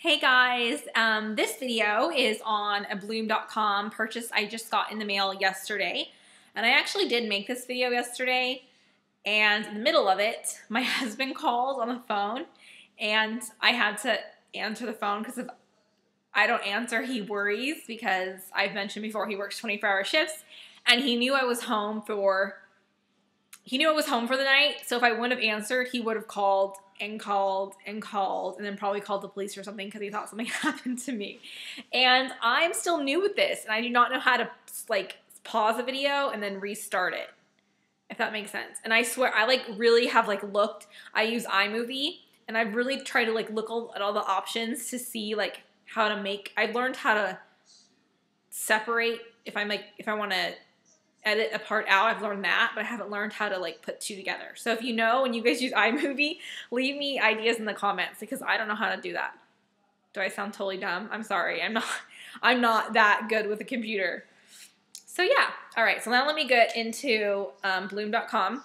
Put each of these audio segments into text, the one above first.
Hey guys, this video is on a Bloom.com purchase I just got in the mail yesterday. And I actually did make this video yesterday, and in the middle of it, my husband called on the phone, and I had to answer the phone because if I don't answer, he worries because I've mentioned before he works 24-hour shifts, and he knew I was home for the night, so if I wouldn't have answered, he would have called and called and called and then probably called the police or something because he thought something happened to me. And I'm still new with this, and I do not know how to, like, pause a video and then restart it, if that makes sense. And I swear, I, like, really have, like, looked. I use iMovie, and I've really tried to, like, look at all the options to see, like, how to make. I've learned how to separate if I want to edit a part out. I've learned that, but I haven't learned how to, like, put two together. So if you know and you guys use iMovie, leave me ideas in the comments because I don't know how to do that. Do I sound totally dumb? I'm sorry. I'm not that good with a computer. So yeah. All right. So now let me get into Bloom.com.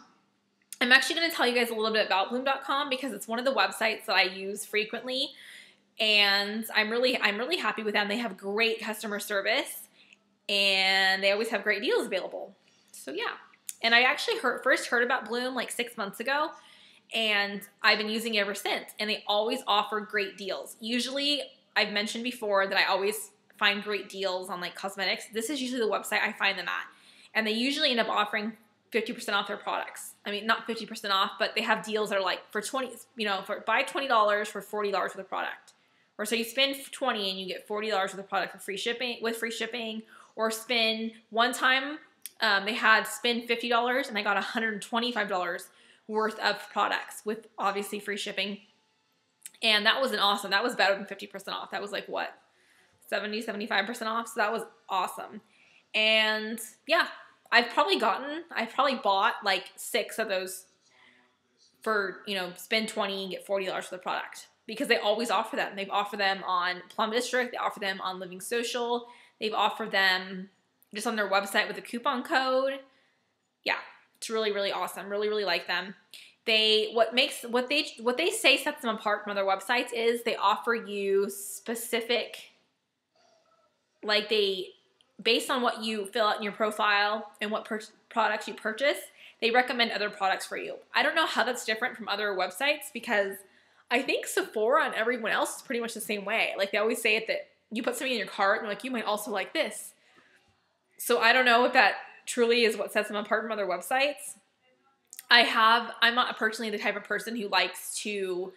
I'm actually going to tell you guys a little bit about Bloom.com because it's one of the websites that I use frequently, and I'm really happy with them. They have great customer service, and they always have great deals available. So yeah. And I actually first heard about Bloom like 6 months ago, and I've been using it ever since. And they always offer great deals. Usually, I've mentioned before that I always find great deals on, like, cosmetics. This is usually the website I find them at. And they usually end up offering 50% off their products. I mean, not 50% off, but they have deals that are like for buy $20 for $40 worth of product. Or so you spend $20 and you get $40 worth of product for free shipping, or spend one time, they had spend $50 and I got $125 worth of products with obviously free shipping. And that was awesome. That was better than 50% off. That was like what? 75% off. So that was awesome. And yeah, I've probably bought like 6 of those for, spend $20 and get $40 for the product because they always offer them. They've offered them on Plum District. They offer them on Living Social. They've offered them just on their website with a coupon code. Yeah, it's really, really awesome. Really, really like them. What they say sets them apart from other websites is they offer you specific, like, based on what you fill out in your profile and what products you purchase, they recommend other products for you. I don't know how that's different from other websites because I think Sephora and everyone else is pretty much the same way. Like, they always say it that you put something in your cart and they're like, you might also like this. So I don't know if that truly is what sets them apart from other websites. I'm not personally the type of person who likes to,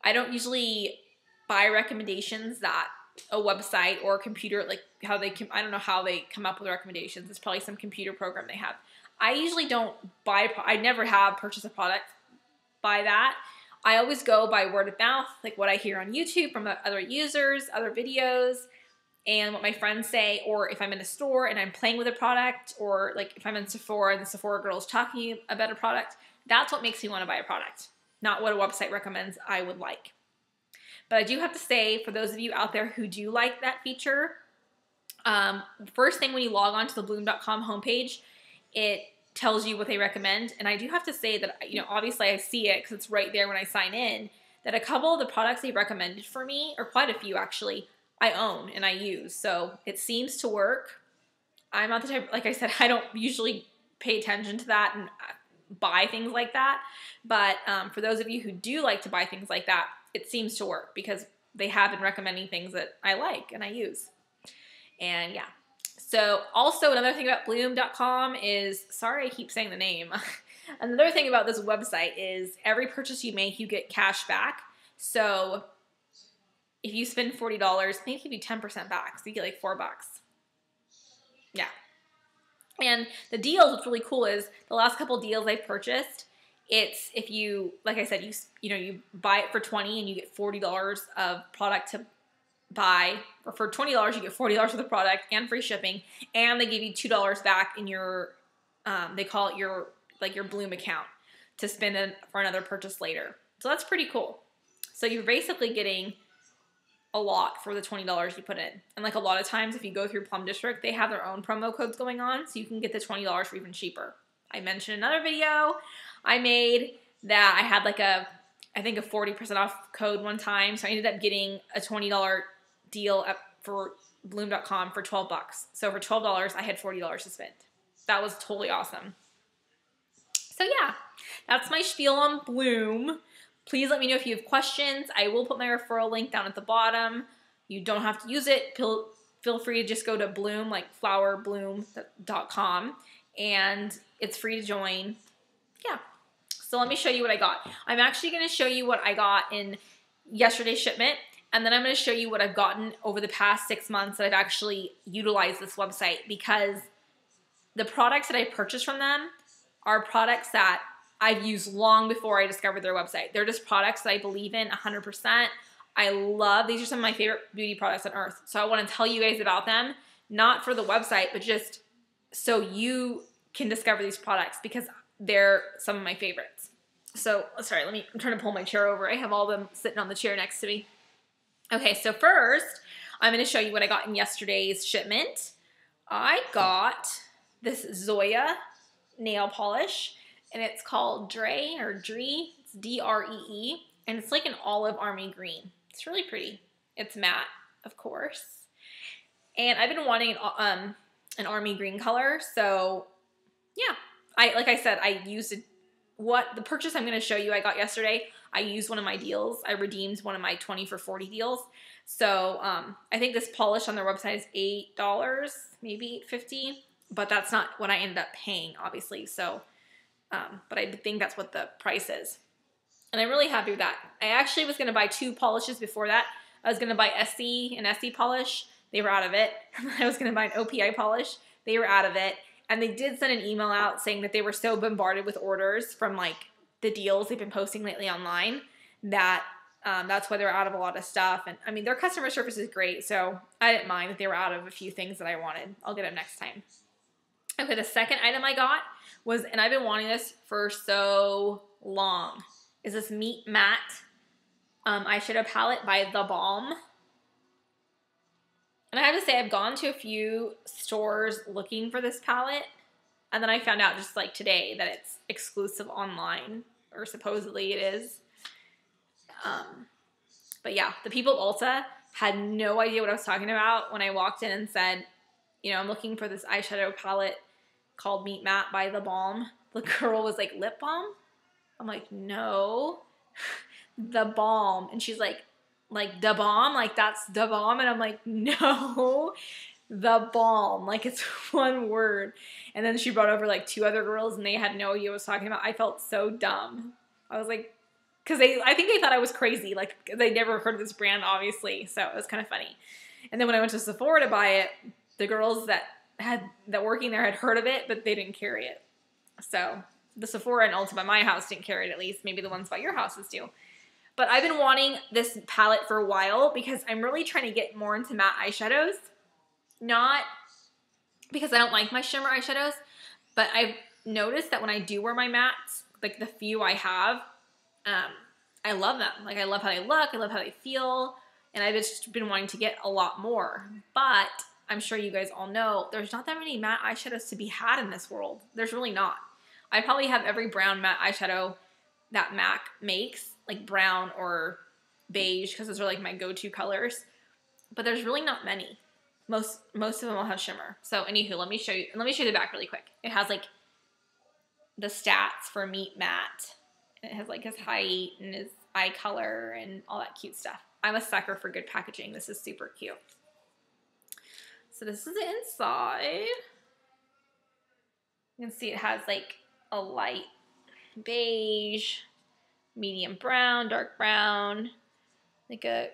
I don't usually buy recommendations that a website or a computer, like I don't know how they come up with recommendations. It's probably some computer program they have. I usually don't I never have purchased a product by that. I always go by word of mouth, like what I hear on YouTube from other users, other videos, and what my friends say, or if I'm in a store and I'm playing with a product, or like if I'm in Sephora and the Sephora girl is talking about a product, that's what makes me want to buy a product, not what a website recommends I would like. But I do have to say, for those of you out there who do like that feature, first thing when you log on to the Bloom.com homepage, it tells you what they recommend. And I do have to say that, obviously I see it because it's right there when I sign in, that a couple of the products they recommended for me, or quite a few actually, I own and I use. So it seems to work. I'm not the type, like I said, I don't usually pay attention to that and buy things like that. But for those of you who do like to buy things like that, it seems to work because they have been recommending things that I like and I use. And yeah. So also another thing about Bloom.com is, sorry I keep saying the name. Another thing about this website is every purchase you make, you get cash back. So if you spend $40, they give you 10% back. So you get like $4. Yeah. And the deal, what's really cool is the last couple deals I've purchased, it's if you, like I said, you buy it for $20 and you get $40 of product to buy, or for $20 you get $40 for the product and free shipping, and they give you $2 back in your, they call it your Bloom account to spend for another purchase later. So that's pretty cool. So you're basically getting a lot for the $20 you put in. And like a lot of times if you go through Plum District, they have their own promo codes going on, so you can get the $20 for even cheaper. I mentioned another video I made that I had like a I think, a 40% off code one time. So I ended up getting a $20 deal for Bloom.com for $12. So for $12, I had $40 to spend. That was totally awesome. So yeah, that's my spiel on Bloom. Please let me know if you have questions. I will put my referral link down at the bottom. You don't have to use it. Feel free to just go to Bloom, like flowerbloom.com, and it's free to join. Yeah. So let me show you what I got. I'm actually going to show you what I got in yesterday's shipment, and then I'm going to show you what I've gotten over the past 6 months that I've actually utilized this website, because the products that I purchased from them are products that I've used long before I discovered their website. They're just products that I believe in 100%. I love, these are some of my favorite beauty products on earth. So I want to tell you guys about them, not for the website, but just so you can discover these products, because they're some of my favorites. So, sorry, I'm trying to pull my chair over. I have all of them sitting on the chair next to me. Okay, so first, I'm going to show you what I got in yesterday's shipment. I got this Zoya nail polish, and it's called Dree, it's D-R-E-E, and it's like an olive army green. It's really pretty. It's matte, of course. And I've been wanting an army green color, so yeah. Like I said, I used the purchase I'm going to show you I got yesterday. I used one of my deals. I redeemed one of my 20 for 40 deals. So I think this polish on their website is $8, maybe $8.50, but that's not what I ended up paying, obviously. So, but I think that's what the price is. And I'm really happy with that. I actually was going to buy 2 polishes before that. I was going to buy an SE polish. They were out of it. I was going to buy an OPI polish. They were out of it. And they did send an email out saying that they were so bombarded with orders from like the deals they've been posting lately online that that's why they're out of a lot of stuff. And I mean, their customer service is great, so I didn't mind that they were out of a few things that I wanted. I'll get them next time. Okay, the second item I got was, and I've been wanting this for so long, is this Meet Matte eyeshadow palette by The Balm. And I have to say, I've gone to a few stores looking for this palette, and then I found out just like today that it's exclusive online, or supposedly it is. But yeah, the people at Ulta had no idea what I was talking about when I walked in and said, you know, I'm looking for this eyeshadow palette called Meet Matte by The Balm. The girl was like, lip balm? I'm like, no, The Balm. And she's like Da Balm? Like that's Da Balm? And I'm like, no, The Balm. Like it's one word. And then she brought over like 2 other girls and they had no idea what I was talking about. I felt so dumb. I was like, because I think they thought I was crazy. Like they never heard of this brand, obviously. So it was kind of funny. And then when I went to Sephora to buy it, the girls that working there had heard of it, but they didn't carry it. So the Sephora and Ulta by my house didn't carry it, at least. Maybe the ones by your houses do. But I've been wanting this palette for a while because I'm really trying to get more into matte eyeshadows. Not because I don't like my shimmer eyeshadows, but I've noticed that when I do wear my mattes, like the few I have, I love them. Like I love how they look, I love how they feel, and I've just been wanting to get a lot more. But I'm sure you guys all know there's not that many matte eyeshadows to be had in this world. There's really not. I probably have every brown matte eyeshadow that MAC makes, like brown or beige, because those are like my go-to colors. But there's really not many. Most of them will have shimmer. So anywho, let me show you the back really quick. It has like the stats for Meet Matte. And it has like his height and his eye color and all that cute stuff. I'm a sucker for good packaging. This is super cute. So this is the inside. You can see it has like a light beige, medium brown, dark brown, like a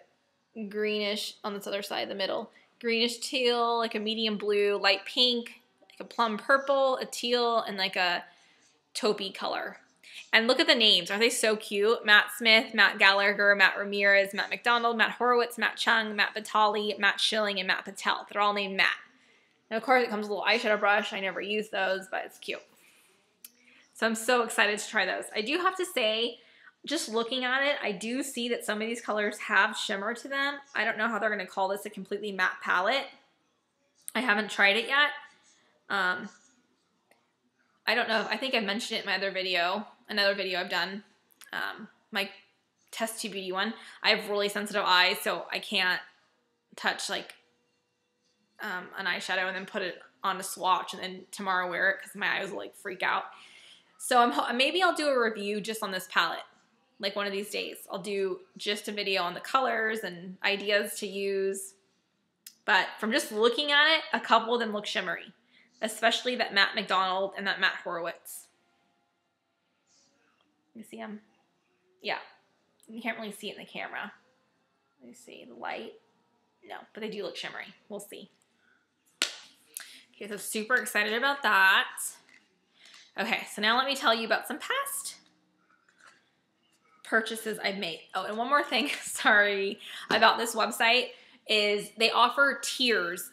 greenish on this other side of the middle, greenish teal, like a medium blue, light pink, like a plum purple, a teal, and like a taupey color. And look at the names. Aren't they so cute? Matt Smith, Matt Gallagher, Matt Ramirez, Matt McDonald, Matt Horowitz, Matt Chung, Matt Vitale, Matt Schilling, and Matt Patel. They're all named Matt. And of course it comes with a little eyeshadow brush. I never use those, but it's cute. So I'm so excited to try those. I do have to say, just looking at it, I do see that some of these colors have shimmer to them. I don't know how they're going to call this a completely matte palette. I haven't tried it yet. I don't know. I think I mentioned it in my other video, another video I've done. My test tube beauty one. I have really sensitive eyes, so I can't touch like an eyeshadow and then put it on a swatch and then tomorrow wear it because my eyes will like freak out. So maybe I'll do a review just on this palette. Like one of these days, I'll do just a video on the colors and ideas to use. But from just looking at it, a couple of them look shimmery, especially that Matte McDonald and that Matte Horowitz. You see them? Yeah. You can't really see it in the camera. Let me see the light. No, but they do look shimmery. We'll see. Okay, so super excited about that. Okay, so now let me tell you about some past purchases I've made. Oh, and one more thing, sorry, about this website is they offer tiers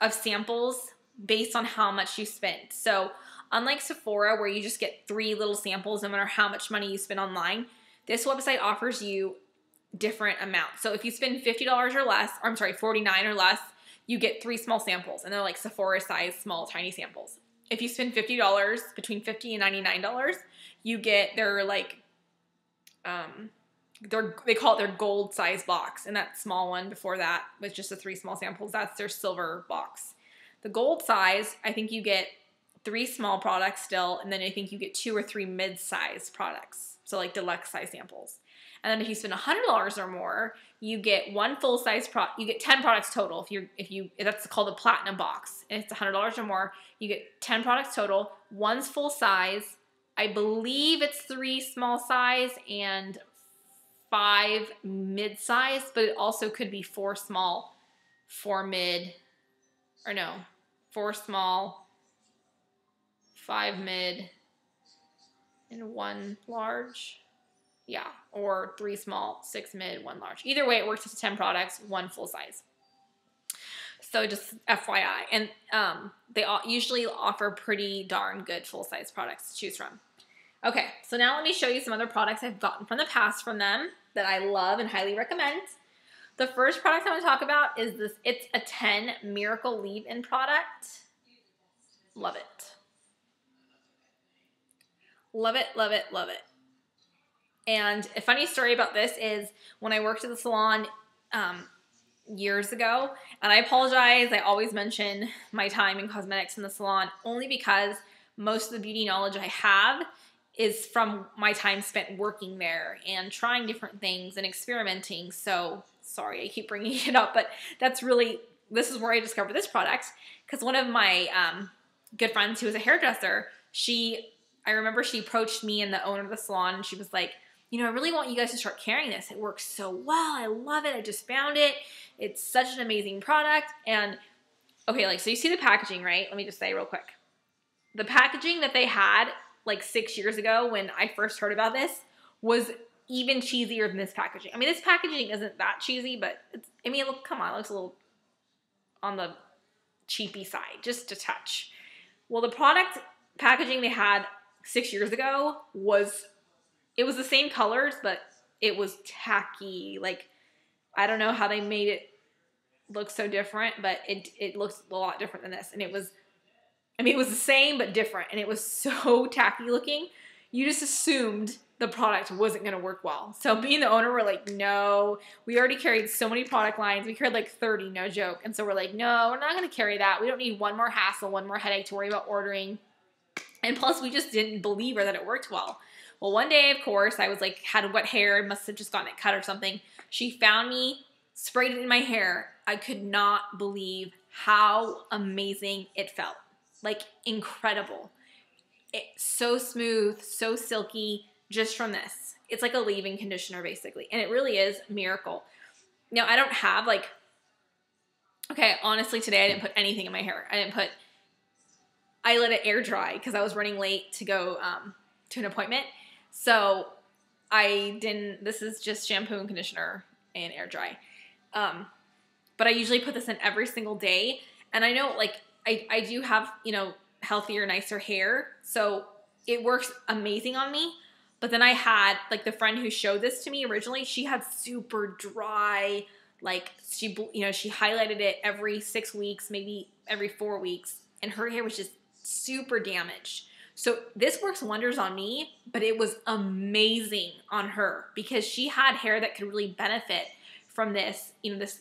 of samples based on how much you spend. So unlike Sephora, where you just get 3 little samples no matter how much money you spend online, this website offers you different amounts. So if you spend $50 or less, or I'm sorry, $49 or less, you get 3 small samples, and they're like Sephora size, small, tiny samples. If you spend $50, between $50 and $99, you get their like, they call it their gold size box, and that small one before that with just the 3 small samples, that's their silver box. The gold size, I think you get 3 small products still, and then I think you get 2 or 3 mid-size products, so like deluxe size samples. And then if you spend $100 or more, you get 1 full size you get 10 products total. If that's called the platinum box, and it's $100 or more, you get 10 products total. 1's full size. I believe it's 3 small size and 5 mid size, but it also could be 4 small, 4 mid, or no, 4 small, 5 mid, and 1 large. Yeah, or 3 small, 6 mid, 1 large. Either way, it works as 10 products, 1 full size. So just FYI. And they usually offer pretty darn good full-size products to choose from. Okay, so now let me show you some other products I've gotten from the past from them that I love and highly recommend. The first product I'm going to talk about is this It's a 10 Miracle Leave-In product. Love it. Love it, love it, love it. And a funny story about this is when I worked at the salon years ago, and I apologize, I always mention my time in cosmetics in the salon only because most of the beauty knowledge I have is from my time spent working there and trying different things and experimenting. So sorry, I keep bringing it up, but this is where I discovered this product because one of my good friends who was a hairdresser, I remember she approached me and the owner of the salon, and she was like, you know, I really want you guys to start carrying this. It works so well. I love it. I just found it. It's such an amazing product. And okay, like, so you see the packaging, right? Let me just say real quick. The packaging that they had like 6 years ago when I first heard about this was even cheesier than this packaging. I mean, this packaging isn't that cheesy, but come on, it looks a little on the cheapy side, just a touch. Well, the product packaging they had 6 years ago it was the same colors, but it was tacky. Like, I don't know how they made it look so different, but it looks a lot different than this. And it was the same, but different. And it was so tacky looking. You just assumed the product wasn't going to work well. So being the owner, we're like, no, we already carried so many product lines. We carried like 30, no joke. And so we're like, no, we're not going to carry that. We don't need one more hassle, one more headache to worry about ordering. And plus, we just didn't believe her that it worked well. Well, one day, of course, I was like, had wet hair, must have just gotten it cut or something. She found me, sprayed it in my hair. I could not believe how amazing it felt. Like, incredible. It's so smooth, so silky, just from this. It's like a leave-in conditioner, basically. And it really is a miracle. Now, I don't have, like, okay, honestly, today I didn't put anything in my hair. I let it air dry because I was running late to go to an appointment. So this is just shampoo and conditioner and air dry. But I usually put this in every single day. And I know, like, I do have, you know, healthier, nicer hair. So it works amazing on me. But then I had, like, the friend who showed this to me originally, she had super dry, like, she highlighted it every 6 weeks, maybe every 4 weeks. And her hair was just super damaged. So this works wonders on me, but it was amazing on her because she had hair that could really benefit from this,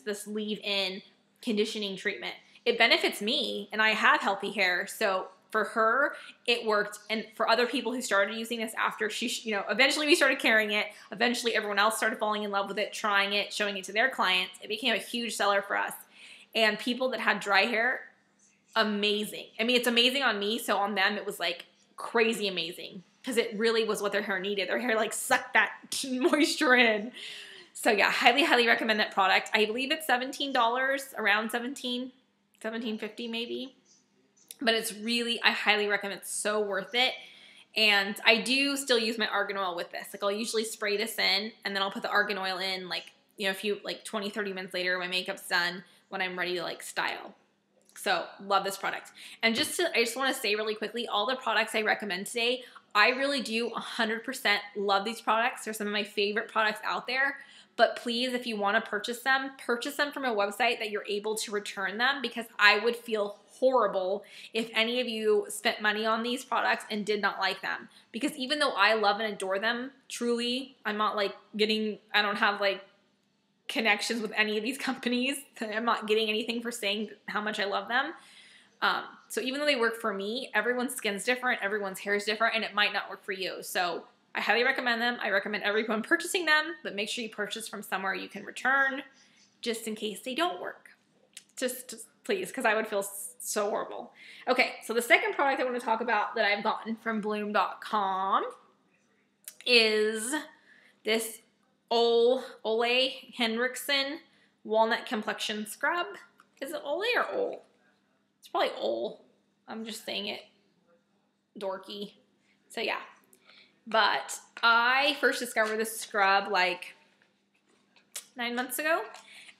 this leave-in conditioning treatment. It benefits me, and I have healthy hair, so for her, it worked. And for other people who started using this after she, eventually we started carrying it. Eventually everyone else started falling in love with it, trying it, showing it to their clients. It became a huge seller for us. And people that had dry hair, amazing. I mean, it's amazing on me, so on them it was like crazy amazing because it really was what their hair needed. Their hair like sucked that moisture in. So yeah, highly, highly recommend that product. I believe it's $17, around $17.50 maybe. But it's really, I highly recommend it. It's so worth it. And I do still use my argan oil with this. Like I'll usually spray this in and then I'll put the argan oil in like, a few, like 20, 30 minutes later when my makeup's done when I'm ready to like style. So love this product. And I just want to say really quickly, all the products I recommend today, I really do 100% love these products. They're some of my favorite products out there. But please, if you want to purchase them from a website that you're able to return them, because I would feel horrible if any of you spent money on these products and did not like them. Because even though I love and adore them, truly, I'm not like I don't have like connections with any of these companies. I'm not getting anything for saying how much I love them. So even though they work for me, everyone's skin's different, everyone's hair is different, and it might not work for you. So I highly recommend them. I recommend everyone purchasing them, but make sure you purchase from somewhere you can return just in case they don't work. Just please, because I would feel so horrible. Okay, so the second product I want to talk about that I've gotten from Bloom.com is this Ole Henriksen Walnut Complexion Scrub. Is it Ole or Ole? It's probably Ole. I'm just saying it dorky. So yeah. But I first discovered this scrub like 9 months ago.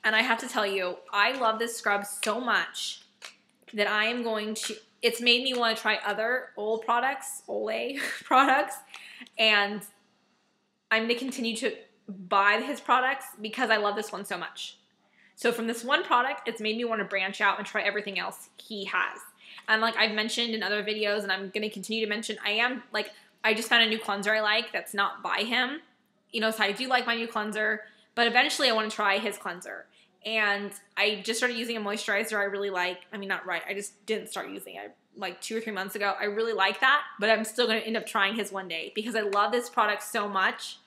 And I have to tell you, I love this scrub so much that I am going to, it's made me want to try other Ole products, and I'm going to continue to buy his products because I love this one so much. So from this one product, it's made me want to branch out and try everything else he has. And like I've mentioned in other videos, and I'm going to continue to mention, I just found a new cleanser I like that's not by him. So I do like my new cleanser, but eventually I want to try his cleanser. And I just started using a moisturizer I really like. I mean, not right. I just didn't start using it like 2 or 3 months ago. I really like that, but I'm still going to end up trying his one day because I love this product so much.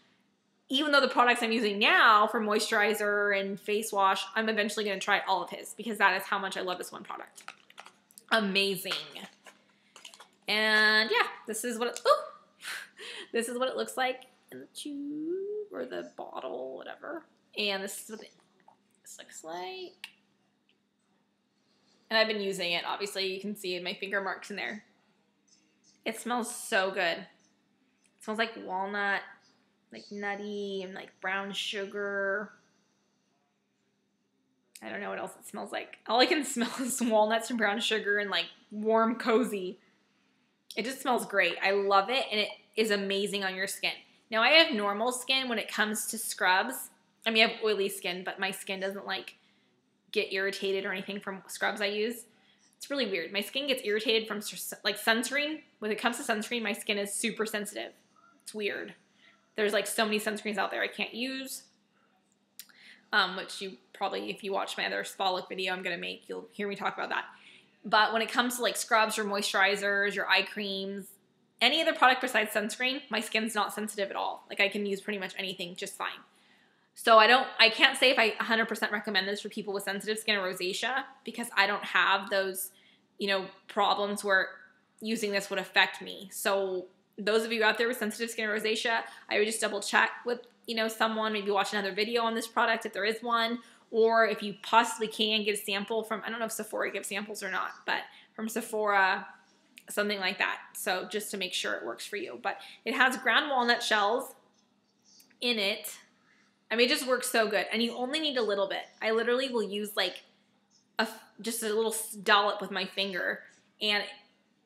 Even though the products I'm using now for moisturizer and face wash, I'm eventually going to try all of his because that is how much I love this one product. Amazing. And yeah, this is what it looks like in the tube or the bottle, whatever. And this is what this looks like. And I've been using it. Obviously, you can see my finger marks in there. It smells so good. It smells like walnut, like nutty, and like brown sugar. I don't know what else it smells like. All I can smell is walnuts and brown sugar and like warm, cozy. It just smells great. I love it, and it is amazing on your skin. Now, I have normal skin when it comes to scrubs. I mean, I have oily skin, but my skin doesn't like get irritated or anything from scrubs I use. It's really weird. My skin gets irritated from like sunscreen. When it comes to sunscreen, my skin is super sensitive. It's weird. There's like so many sunscreens out there I can't use, which you probably, if you watch my other spa look video I'm going to make, you'll hear me talk about that. But when it comes to like scrubs or moisturizers, your eye creams, any other product besides sunscreen, my skin's not sensitive at all. Like I can use pretty much anything just fine. So I can't say if I 100% recommend this for people with sensitive skin or rosacea because I don't have those, problems where using this would affect me. So those of you out there with sensitive skin or rosacea, I would just double check with, someone, maybe watch another video on this product if there is one, or if you possibly can get a sample from, I don't know if Sephora gives samples or not, but from Sephora, something like that. So just to make sure it works for you. But it has ground walnut shells in it. I mean, it just works so good. And you only need a little bit. I literally will use like just a little dollop with my finger. And,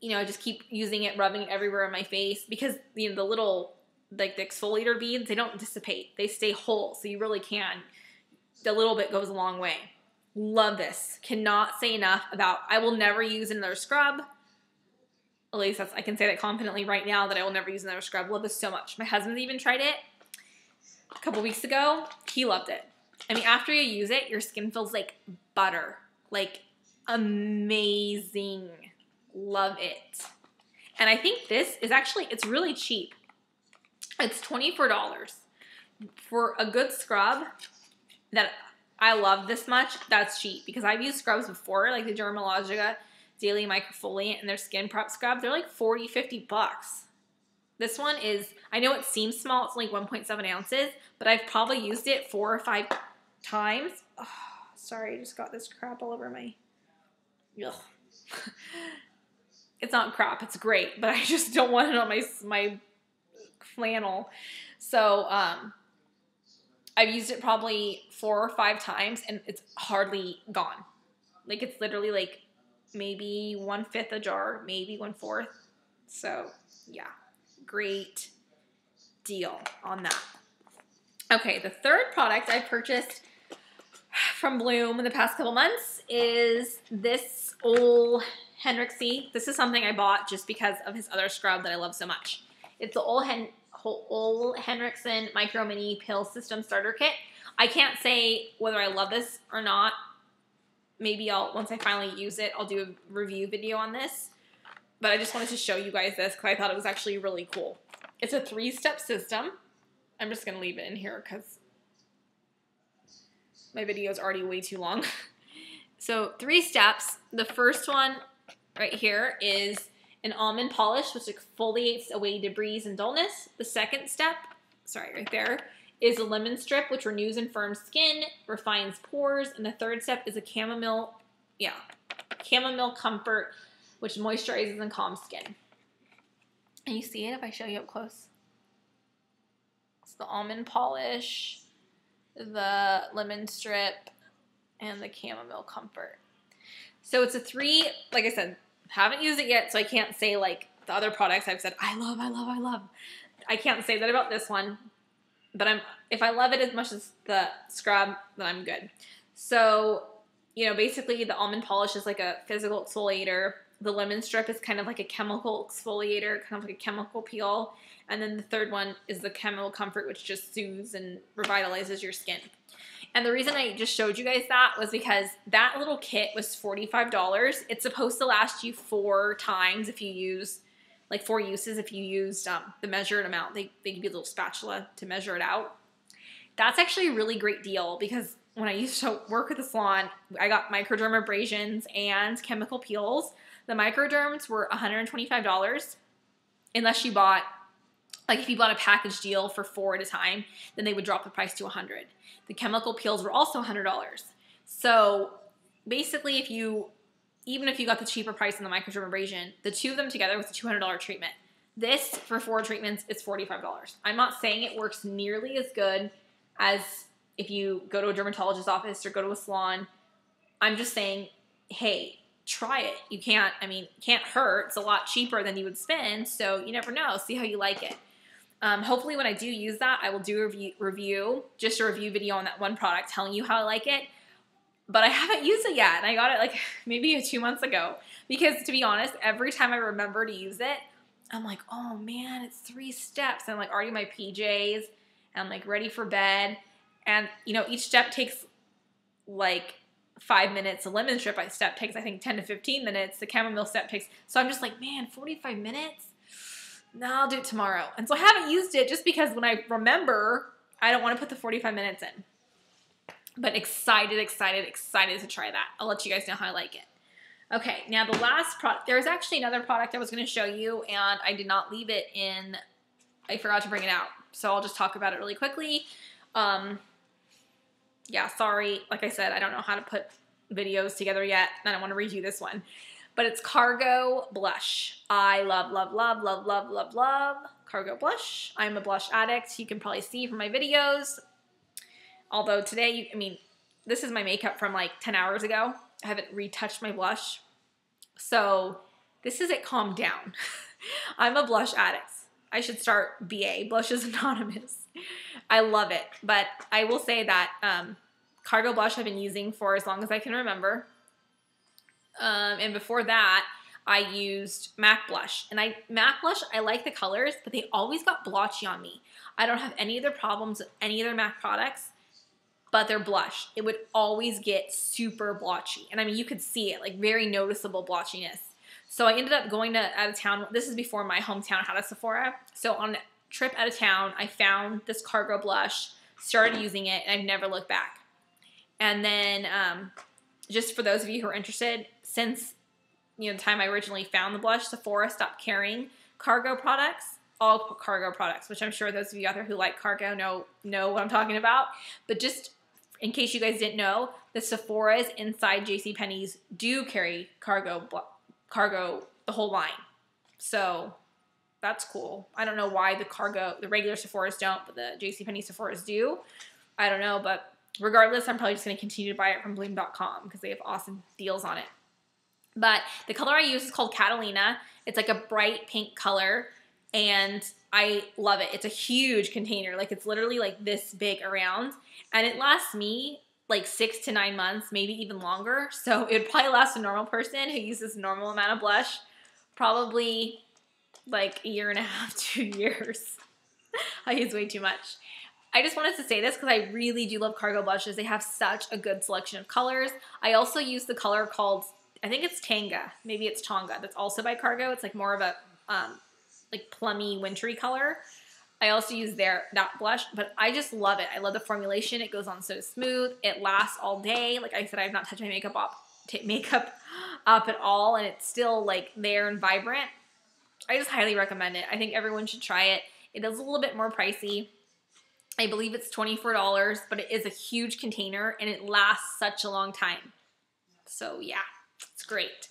I just keep using it, rubbing it everywhere on my face. Because, the little, like the exfoliator beads, they don't dissipate. They stay whole. So you really can. The little bit goes a long way. Love this. Cannot say enough about, I will never use another scrub At least I can say that confidently right now that I will never use another scrub. Love this so much. My husband's even tried it a couple weeks ago. He loved it. I mean, after you use it, your skin feels like butter. Like, amazing. Love it. And I think this is actually, it's really cheap. It's $24 for a good scrub that I love this much. That's cheap because I've used scrubs before, like the Dermalogica Daily Microfoliant and their skin prep scrub. They're like 40, 50 bucks. This one is, I know it seems small, it's like 1.7 ounces, but I've probably used it 4 or 5 times. Oh, sorry, I just got this crap all over my, ugh. It's not crap, it's great, but I just don't want it on my flannel. So, I've used it probably 4 or 5 times and it's hardly gone. Like, it's literally like maybe 1/5 a jar, maybe 1/4. So, yeah, great deal on that. Okay, the third product I purchased from Bloom in the past couple months is this Ole Henriksen. This is something I bought just because of his other scrub that I love so much. It's the Ole Henriksen Micro Mini Pill System Starter Kit. I can't say whether I love this or not. Maybe once I finally use it, I'll do a review video on this. But I just wanted to show you guys this because I thought it was actually really cool. It's a 3-step system. I'm just going to leave it in here because my video is already way too long. So 3 steps. The first one right here is an almond polish, which exfoliates away debris and dullness. The second step, sorry, right there, is a lemon strip, which renews and firms skin, refines pores. And the third step is a chamomile comfort, which moisturizes and calms skin. And you see it if I show you up close? It's the almond polish, the lemon strip, and the chamomile comfort. So it's a 3, like I said, haven't used it yet, so I can't say like the other products I've said, I love. I can't say that about this one, but if I love it as much as the scrub, then I'm good. So, you know, basically the almond polish is like a physical exfoliator. The lemon strip is kind of like a chemical exfoliator, kind of like a chemical peel. And then the third one is the chamomile comfort, which just soothes and revitalizes your skin. And the reason I just showed you guys that was because that little kit was $45. It's supposed to last you 4 times if you use, like 4 uses if you used the measured amount. They give you a little spatula to measure it out. That's actually a really great deal because when I used to work at the salon, I got microdermabrasions and chemical peels. The microderms were $125 unless you bought, like if you bought a package deal for 4 at a time, then they would drop the price to $100. The chemical peels were also $100. So basically even if you got the cheaper price on the microdermabrasion, the 2 of them together was a $200 treatment. This, for 4 treatments, is $45. I'm not saying it works nearly as good as if you go to a dermatologist's office or go to a salon. I'm just saying, hey, try it. You can't hurt. It's a lot cheaper than you would spend, so you never know. See how you like it. Hopefully when I do use that, I will do a review video on that one product telling you how I like it. But I haven't used it yet, and I got it like maybe 2 months ago. Because to be honest, every time I remember to use it, I'm like, oh man, it's 3 steps. And I'm like already in my PJs, and I'm like ready for bed. And you know, each step takes like 5 minutes. The lemon strip step takes, I think, 10 to 15 minutes. The chamomile step takes, so I'm just like, man, 45 minutes? No, I'll do it tomorrow. And so I haven't used it just because when I remember, I don't want to put the 45 minutes in. But excited to try that. I'll let you guys know how I like it. Okay, now the last product, there's actually another product I was going to show you, and I did not leave it in, I forgot to bring it out. So I'll just talk about it really quickly. Yeah, sorry. Like I said, I don't know how to put videos together yet, and I want to review this one. But it's Cargo Blush. I love Cargo Blush. I'm a blush addict. You can probably see from my videos. Although today, this is my makeup from like 10 hours ago. I haven't retouched my blush. So this is it. Calm down. I'm a blush addict. I should start BA, Blushes Anonymous. I love it. But I will say that Cargo Blush I've been using for as long as I can remember. And before that, I used MAC blush. And MAC blush, I like the colors, but they always got blotchy on me. I don't have any other problems with any other MAC products, but their blush, it would always get super blotchy. And I mean, you could see it, like very noticeable blotchiness. So I ended up going out of town. This is before my hometown had a Sephora. So on a trip out of town, I found this Cargo blush, started using it, and I've never looked back. And then just for those of you who are interested, since the time I originally found the blush, Sephora stopped carrying Cargo products, all Cargo products, which I'm sure those of you out there who like Cargo know what I'm talking about. But just in case you guys didn't know, the Sephora's inside JCPenney's do carry Cargo, the whole line. So that's cool. I don't know why the regular Sephora's don't, but the JCPenney Sephora's do. I don't know, but regardless, I'm probably just going to continue to buy it from Bloom.com because they have awesome deals on it. But the color I use is called Catalina. It's like a bright pink color, and I love it. It's a huge container. Like, it's literally like this big around, and it lasts me like 6 to 9 months, maybe even longer. So it would probably last a normal person who uses a normal amount of blush probably like 1.5 to 2 years. I use way too much. I just wanted to say this because I really do love Cargo blushes. They have such a good selection of colors. I also use the color called, I think it's Tanga. Maybe it's Tonga. That's also by Cargo. It's like more of a like plummy, wintry color. I also use that blush, but I just love it. I love the formulation. It goes on so smooth. It lasts all day. Like I said, I've not touched my makeup up at all, and it's still like there and vibrant. I just highly recommend it. I think everyone should try it. It is a little bit more pricey. I believe it's $24, but it is a huge container, and it lasts such a long time. So yeah, it's great.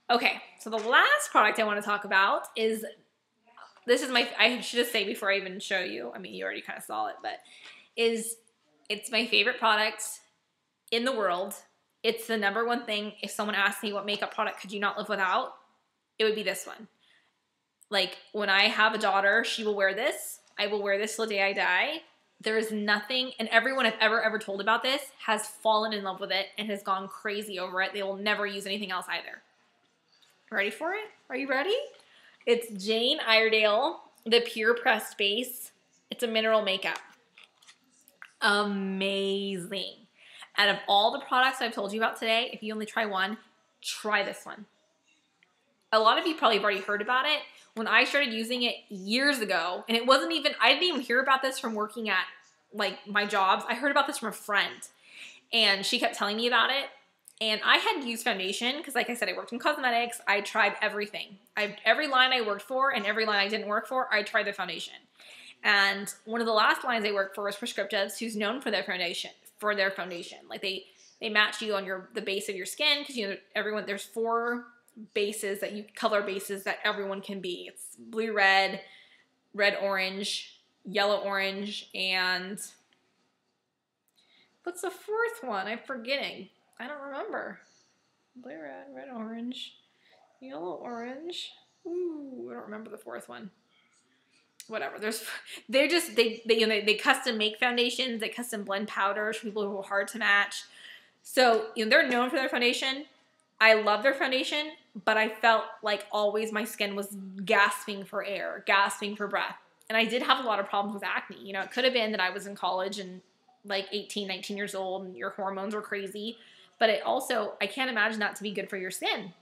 Okay, so the last product I want to talk about is, I should just say before I even show you, I mean, you already kind of saw it, but it's my favorite product in the world. It's the #1 thing. If someone asked me what makeup product could you not live without, it would be this one. Like, when I have a daughter, she will wear this. I will wear this till the day I die. There is nothing, and everyone I've ever told about this has fallen in love with it and has gone crazy over it. They will never use anything else either. Ready for it? Are you ready? It's Jane Iredale, the Pure Pressed Base. It's a mineral makeup. Amazing. Out of all the products I've told you about today, if you only try one, try this one. A lot of you probably have already heard about it. When I started using it years ago, and I didn't even hear about this from working at like my jobs. I heard about this from a friend, and she kept telling me about it. And I had used foundation because, like I said, I worked in cosmetics. I tried everything. Every line I worked for and every line I didn't work for, I tried the foundation. And one of the last lines I worked for was Prescriptives, who's known for their foundation. Like they match you on the base of your skin because there's 4 color bases that everyone can be. It's blue, red, orange, yellow, orange, and what's the 4th one? I'm forgetting. I don't remember. Blue, red, orange, yellow, orange. Ooh, I don't remember the 4th one. Whatever. They custom make foundations. They custom blend powders for people who are hard to match. So they're known for their foundation. I love their foundation, but I felt like always my skin was gasping for air, gasping for breath. And I did have a lot of problems with acne. It could have been that I was in college and like 18, 19 years old and your hormones were crazy. But I can't imagine that to be good for your skin.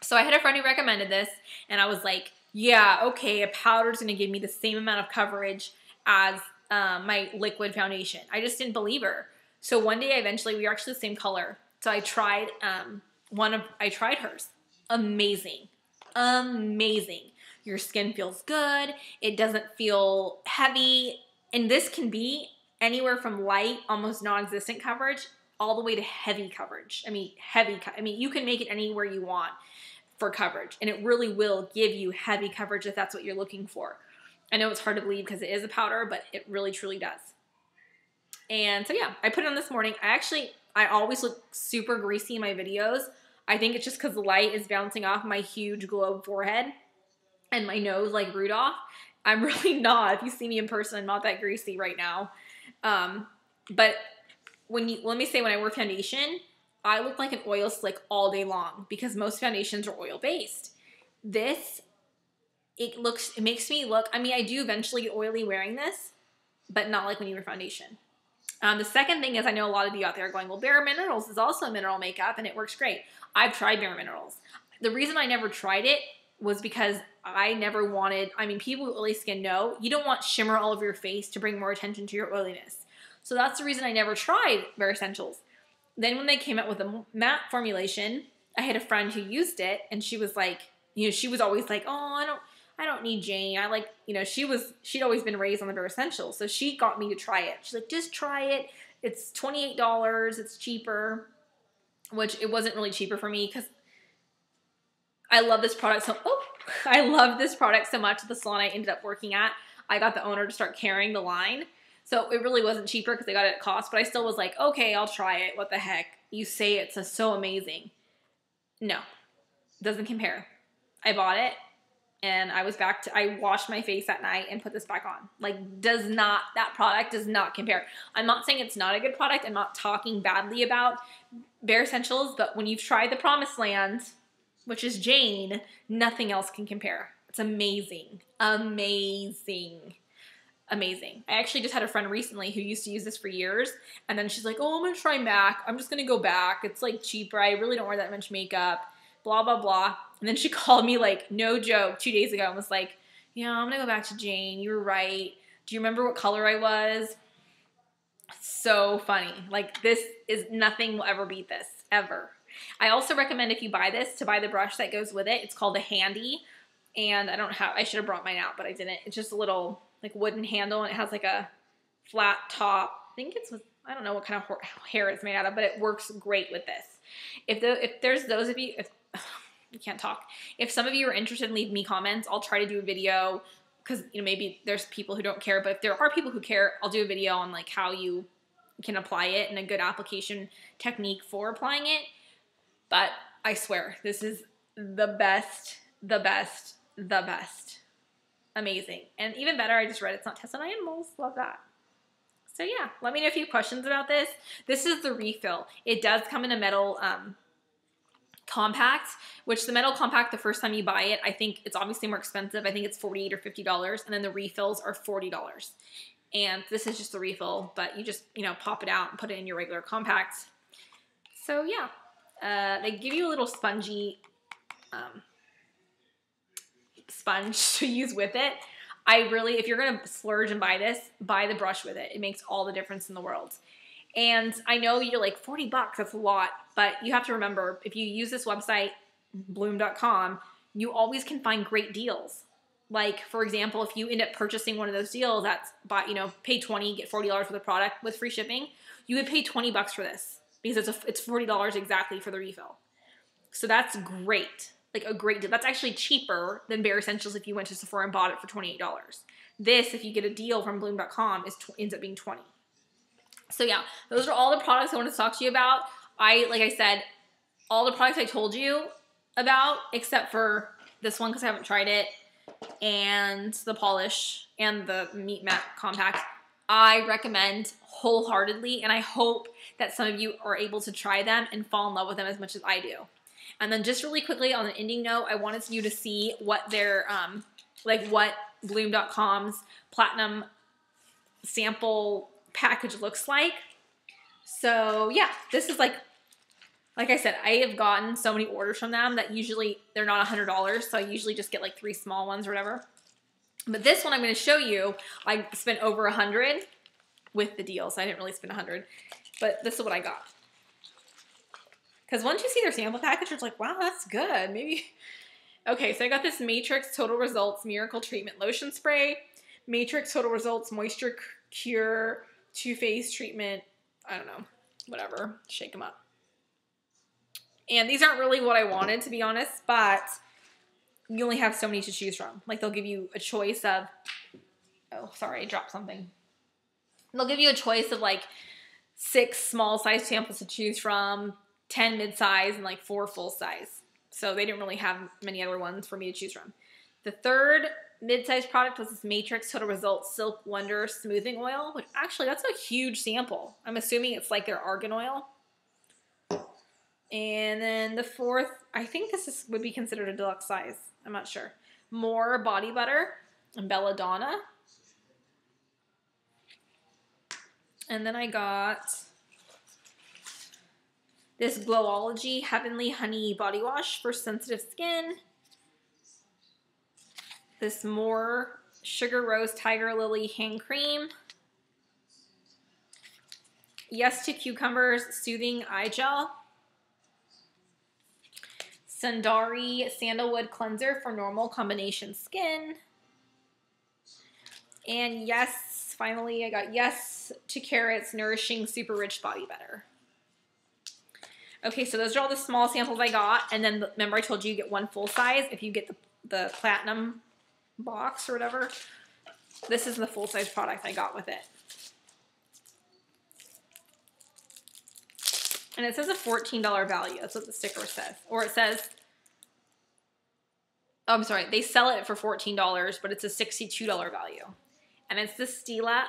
So I had a friend who recommended this, and I was like, yeah, okay, a powder's going to give me the same amount of coverage as my liquid foundation. I just didn't believe her. So one day, we were actually the same color. So I tried hers. Amazing. Your skin feels good. It doesn't feel heavy. And this can be anywhere from light, almost non-existent coverage, all the way to heavy coverage. You can make it anywhere you want for coverage, and it really will give you heavy coverage if that's what you're looking for. I know it's hard to believe because it is a powder, but it really truly does. And so yeah, I put it on this morning. I always look super greasy in my videos. I think it's just because the light is bouncing off my huge globe forehead and my nose like Rudolph. I'm really not. If you see me in person, I'm not that greasy right now. But when I wear foundation, I look like an oil slick all day long because most foundations are oil-based. This, it makes me look, I mean, I do eventually get oily wearing this, but not like when you wear foundation. The second thing is I know a lot of you out there are going, well, Bare Minerals is also a mineral makeup and it works great. I've tried Bare Minerals. The reason I never tried it was because I never wanted, I mean, people with oily skin know, you don't want shimmer all over your face to bring more attention to your oiliness. So that's the reason I never tried Bare Essentials. Then when they came out with a matte formulation, I had a friend who used it and she was like, you know, she was always like, oh, I don't need Jane. I like, you know, she'd always been raised on the Bare Essentials. So she got me to try it. She's like, just try it. It's $28. It's cheaper, which it wasn't really cheaper for me because I love this product I love this product so much at the salon I ended up working at. I got the owner to start carrying the line. So it really wasn't cheaper because they got it at cost, but I still was like, okay, I'll try it. What the heck? You say it's so amazing. No, doesn't compare. I bought it and I washed my face at night and put this back on. Like, that product does not compare. I'm not saying it's not a good product. I'm not talking badly about Bare Essentials, but when you've tried the Promised Land, which is Jane, nothing else can compare. It's amazing. Amazing. Amazing. I actually just had a friend recently who used to use this for years, and then she's like, oh, I'm going to try MAC. I'm just going to go back. It's like cheaper. I really don't wear that much makeup, blah, blah, blah. And then she called me, like, no joke, 2 days ago and was like, yeah, I'm going to go back to Jane. You were right. Do you remember what color I was? So funny. Like, this is, nothing will ever beat this, ever. I also recommend if you buy this to buy the brush that goes with it. It's called a Handy, and I should have brought mine out, but I didn't. It's just a little like wooden handle and it has like a flat top. I think it's with, I don't know what kind of hair it's made out of, but it works great with this. If there's those of you, you can't talk. If some of you are interested, leave me comments. I'll try to do a video because, you know, maybe there's people who don't care, but if there are people who care, I'll do a video on like how you can apply it and a good application technique for applying it. But I swear, this is the best, the best, the best. Amazing. And even better, I just read it's not tested on animals. Love that. So yeah, let me know if you have questions about this. This is the refill. It does come in a metal compact, which the metal compact, the first time you buy it, I think it's obviously more expensive. I think it's $48 or $50, and then the refills are $40. And this is just the refill, but you just, you know, pop it out and put it in your regular compact. So yeah, they give you a little spongy sponge to use with it. If you're going to splurge and buy this, buy the brush with it. It makes all the difference in the world. And I know you're like, $40, that's a lot, but you have to remember, if you use this website, bloom.com, you always can find great deals. Like, for example, if you end up purchasing one of those deals that's, pay $20, get $40 for the product with free shipping, you would pay $20 for this because it's $40 exactly for the refill. So that's great. Like a great deal. That's actually cheaper than Bare Essentials if you went to Sephora and bought it for $28. This, if you get a deal from bloom.com, ends up being $20. So yeah, those are all the products I wanted to talk to you about. Like I said, all the products I told you about, except for this one because I haven't tried it, and the polish and the Meat Matte Compact, I recommend wholeheartedly, and I hope that some of you are able to try them and fall in love with them as much as I do. And then just really quickly on an ending note, I wanted you to see what their, what Bloom.com's platinum sample package looks like. So yeah, this is like I said, I have gotten so many orders from them that usually they're not $100. So I usually just get like 3 small ones or whatever. But this one I'm going to show you, I spent over $100 with the deal. So I didn't really spend $100, but this is what I got. Because once you see their sample package, it's like, wow, that's good. Maybe. Okay, so I got this Matrix Total Results Miracle Treatment Lotion Spray. Matrix Total Results Moisture Cure Too Faced Treatment. I don't know. Whatever. Shake them up. And these aren't really what I wanted, to be honest, but you only have so many to choose from. Like, they'll give you a choice of... Oh, sorry, I dropped something. They'll give you a choice of, like, 6 small-size samples to choose from, 10 mid-size, and like 4 full-size. So they didn't really have many other ones for me to choose from. The third mid-size product was this Matrix Total Results Silk Wonder Smoothing Oil, which actually, that's a huge sample. I'm assuming it's like their argan oil. And then the fourth, I think this would be considered a deluxe size. I'm not sure. More body butter and belladonna. And then I got this Glowology Heavenly Honey Body Wash for sensitive skin. This more Sugar Rose Tiger Lily Hand Cream. Yes to Cucumbers Soothing Eye Gel. Sundari Sandalwood Cleanser for normal combination skin. And yes, finally I got Yes to Carrots Nourishing Super Rich Body Butter. Okay, so those are all the small samples I got. And then remember I told you you get one full size if you get the platinum box or whatever. This is the full size product I got with it. And it says a $14 value. That's what the sticker says. Or it says, oh, I'm sorry, they sell it for $14, but it's a $62 value. And it's the Stila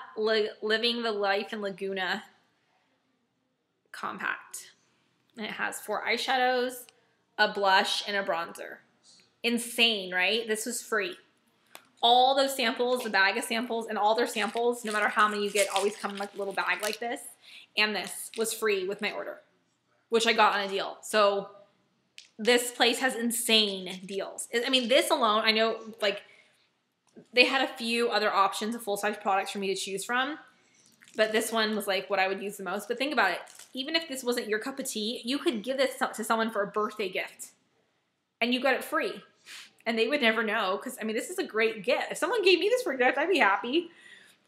Living the Life in Laguna Compact. And it has 4 eyeshadows, a blush, and a bronzer. Insane, right? This was free. All those samples, the bag of samples, and all their samples, no matter how many you get, always come in like a little bag like this. And this was free with my order, which I got on a deal. So this place has insane deals. I mean, this alone, I know, like, they had a few other options of full-size products for me to choose from, but this one was like what I would use the most. But think about it. Even if this wasn't your cup of tea, you could give this to someone for a birthday gift, and you got it free, and they would never know because, I mean, this is a great gift. If someone gave me this for a gift, I'd be happy.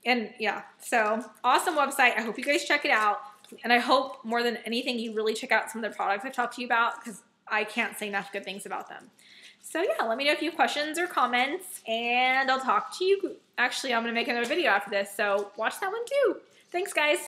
And yeah, so awesome website. I hope you guys check it out, and I hope more than anything you really check out some of the products I've talked to you about because I can't say enough good things about them. So yeah, let me know if you have questions or comments, and I'll talk to you. Actually, I'm going to make another video after this, so watch that one too. Thanks, guys.